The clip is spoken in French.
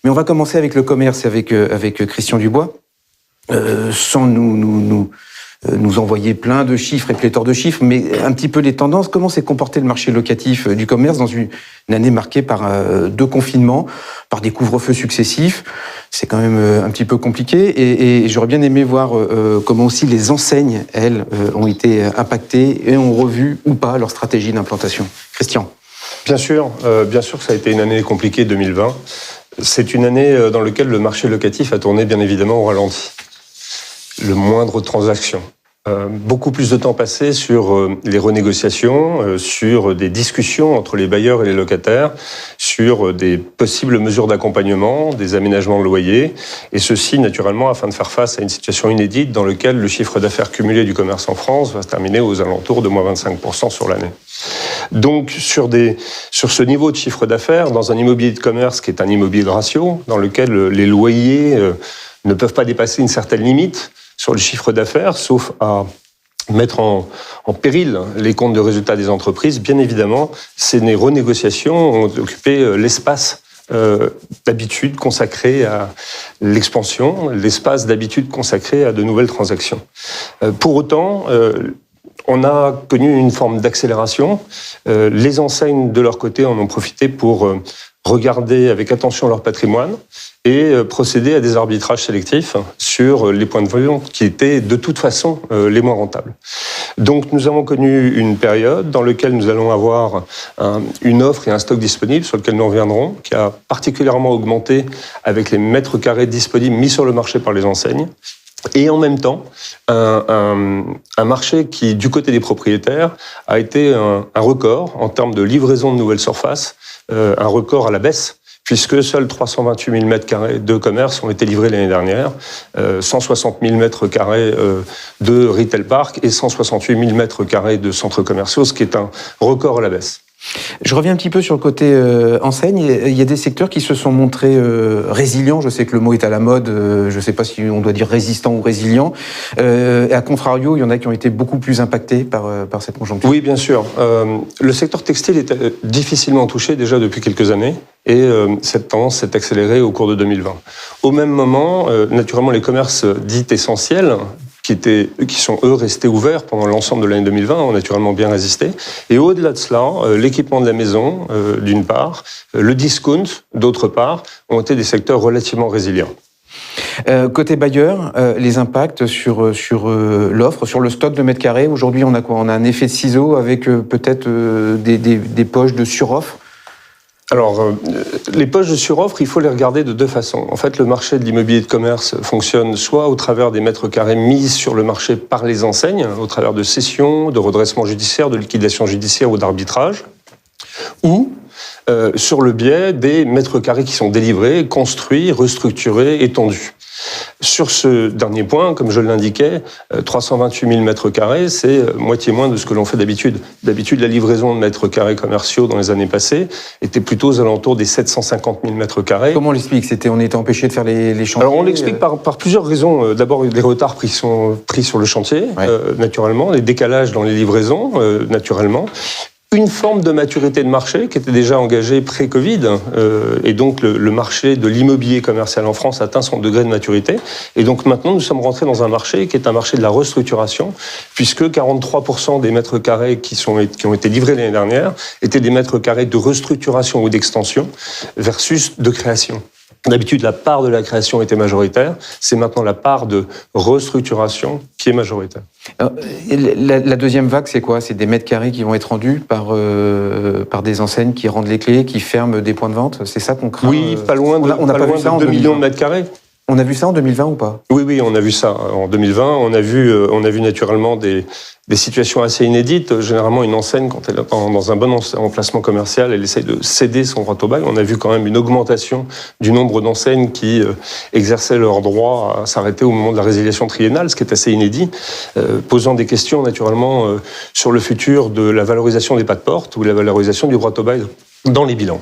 Mais on va commencer avec le commerce, avec Christian Dubois, sans nous envoyer plein de chiffres et pléthore de chiffres, mais un petit peu les tendances. Comment s'est comporté le marché locatif du commerce dans une année marquée par 2 confinements, par des couvre-feux successifs? C'est quand même un petit peu compliqué et j'aurais bien aimé voir comment aussi les enseignes, elles, ont été impactées et ont revu ou pas leur stratégie d'implantation. Christian. Bien sûr que ça a été une année compliquée 2020. C'est une année dans laquelle le marché locatif a tourné bien évidemment au ralenti. Le moindre transaction. Beaucoup plus de temps passé sur les renégociations, sur des discussions entre les bailleurs et les locataires, sur des possibles mesures d'accompagnement, des aménagements de loyer, et ceci naturellement afin de faire face à une situation inédite dans laquelle le chiffre d'affaires cumulé du commerce en France va se terminer aux alentours de moins 25% sur l'année. Donc sur ce niveau de chiffre d'affaires, dans un immobilier de commerce qui est un immobilier de ratio, dans lequel les loyers ne peuvent pas dépasser une certaine limite sur le chiffre d'affaires, sauf à mettre en péril les comptes de résultats des entreprises, bien évidemment, ces renégociations ont occupé l'espace d'habitude consacré à l'expansion, l'espace d'habitude consacré à de nouvelles transactions. Pour autant, on a connu une forme d'accélération. Les enseignes, de leur côté, en ont profité pour regarder avec attention leur patrimoine et procéder à des arbitrages sélectifs sur les points de vente qui étaient de toute façon les moins rentables. Donc nous avons connu une période dans laquelle nous allons avoir une offre et un stock disponible sur lequel nous reviendrons, qui a particulièrement augmenté avec les mètres carrés disponibles mis sur le marché par les enseignes. Et en même temps, un marché qui, du côté des propriétaires, a été un record en termes de livraison de nouvelles surfaces, un record à la baisse, puisque seuls 328 000 m² de commerce ont été livrés l'année dernière, 160 000 m² de retail park et 168 000 m² de centres commerciaux, ce qui est un record à la baisse. Je reviens un petit peu sur le côté enseigne. Il y a des secteurs qui se sont montrés résilients. Je sais que le mot est à la mode. Je ne sais pas si on doit dire résistant ou résilient. Et à contrario, il y en a qui ont été beaucoup plus impactés par cette conjoncture. Oui, bien sûr. Le secteur textile est difficilement touché déjà depuis quelques années. Et cette tendance s'est accélérée au cours de 2020. Au même moment, naturellement, les commerces dits essentiels, qui sont, eux, restés ouverts pendant l'ensemble de l'année 2020, ont naturellement bien résisté. Et au-delà de cela, l'équipement de la maison, d'une part, le discount, d'autre part, ont été des secteurs relativement résilients. Côté bailleur, les impacts sur l'offre, sur le stock de mètres carrés. Aujourd'hui, on a quoi? On a un effet de ciseau avec peut-être des poches de suroffre. Alors, les poches de suroffre, il faut les regarder de 2 façons. En fait, le marché de l'immobilier de commerce fonctionne soit au travers des mètres carrés mis sur le marché par les enseignes, au travers de cessions, de redressement judiciaire, de liquidation judiciaire ou d'arbitrage, ou sur le biais des mètres carrés qui sont délivrés, construits, restructurés, étendus. Sur ce dernier point, comme je l'indiquais, 328 000 m², c'est moitié moins de ce que l'on fait d'habitude. D'habitude, la livraison de mètres carrés commerciaux dans les années passées était plutôt aux alentours des 750 000 m². Comment on l'explique? On était empêché de faire les chantiers? Alors on l'explique par plusieurs raisons. D'abord, les retards pris sur le chantier, ouais. Naturellement, les décalages dans les livraisons, naturellement. Une forme de maturité de marché qui était déjà engagée pré-Covid, et donc le marché de l'immobilier commercial en France atteint son degré de maturité. Et donc maintenant, nous sommes rentrés dans un marché qui est un marché de la restructuration, puisque 43% des mètres carrés qui ont été livrés l'année dernière étaient des mètres carrés de restructuration ou d'extension versus de création. D'habitude, la part de la création était majoritaire. C'est maintenant la part de restructuration qui est majoritaire. Alors, la deuxième vague, c'est quoi? C'est des mètres carrés qui vont être rendus par des enseignes qui rendent les clés, qui ferment des points de vente? C'est ça qu'on craint? Oui, pas loin de 2 millions de mètres carrés. On a vu ça en 2020 ou pas? Oui, on a vu ça en 2020. On a vu naturellement des situations assez inédites. Généralement, une enseigne, quand elle est dans un bon emplacement commercial, elle essaye de céder son droit au bail. On a vu quand même une augmentation du nombre d'enseignes qui exerçaient leur droit à s'arrêter au moment de la résiliation triennale, ce qui est assez inédit, posant des questions naturellement sur le futur de la valorisation des pas de porte ou la valorisation du droit au bail dans les bilans.